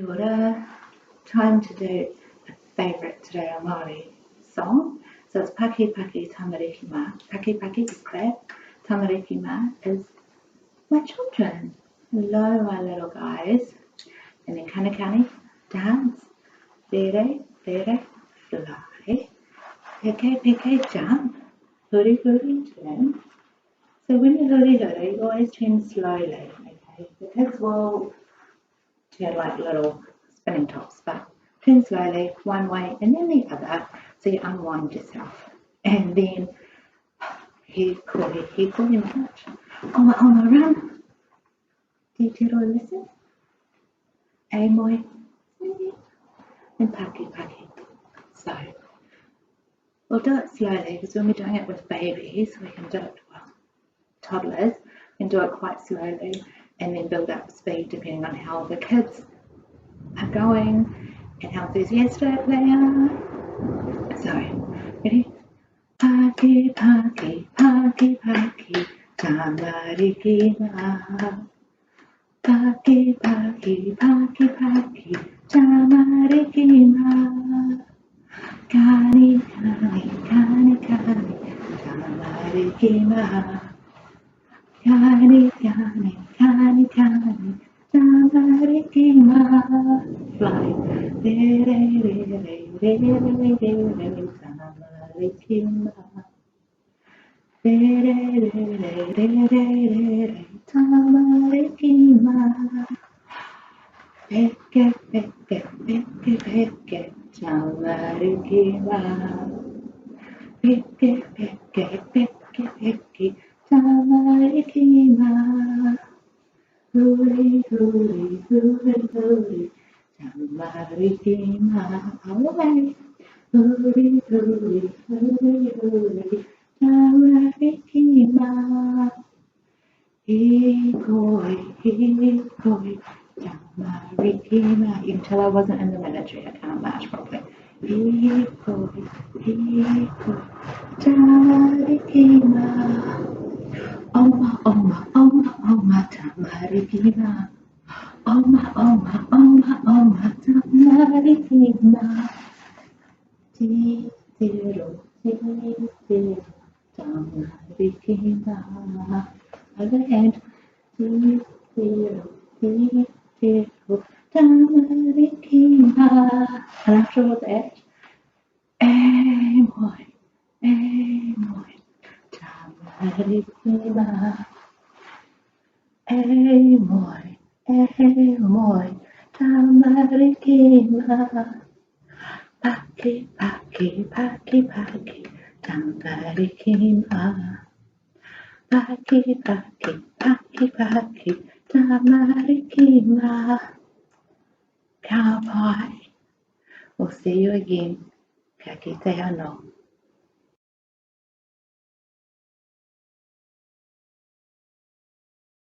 Kia ora. Time to do a favourite Te Reo Māori song. So it's Paki Paki Tamariki Ma. Paki Paki is Claire. Tamariki Ma is my children. Hello, my little guys. And then Kanikani, dance. Vere, vere, fly. Peke, peke, jump. Huri, huri, turn. So when you huri, huri, you always turn slowly, okay? The kids will turn like little spinning tops, but turn slowly one way and then the other, so you unwind yourself. And then he koi march. Oma, oma, run. Te tiro listen. A moi, and paki paki. So we'll do it slowly because when we're doing it with babies, we can do it, well, toddlers can do it quite slowly and then build up speed depending on how the kids are going and how enthusiastic they are. So, ready? Paki, paki, paki, paki, tamariki ma. Paki, paki, paki, paki, tamariki ma. Kani, kani, kani, kani, tamariki ma. Kani, kani, kani, kani, tamariki ma. Fly. Re, re, re, re, re, re, re, re, tamariki ma. Re, re, re, re, re, re, re, tamariki ma. Peke, peke, peke, peke, tamariki ma. Peke, peke, peke, peke, tamariki ma. Hooray, hooray, hooray, hooray, tamariki ma. Alright. Hooray, hooray, hooray, hooray, tamariki ma. Hikoi, hikoi, tamariki ma. You can tell I wasn't in the military, I can't march properly. Hikoi, hikoi, tamariki ma. Oma, oma, oma, oma, tamariki ma. Oma, oma, oma, oma, tamariki ma. Ti, tiro, tamariki ma. Other hand. Ti, tiro, tamariki ma. And after that, moi, tamariki ma. Moi, tamariki ma. Paki, paki, paki, paki, tamariki ma. Paki, paki, paki, paki, tamariki ma. Cowboy. We'll see you again. Ka kite anō.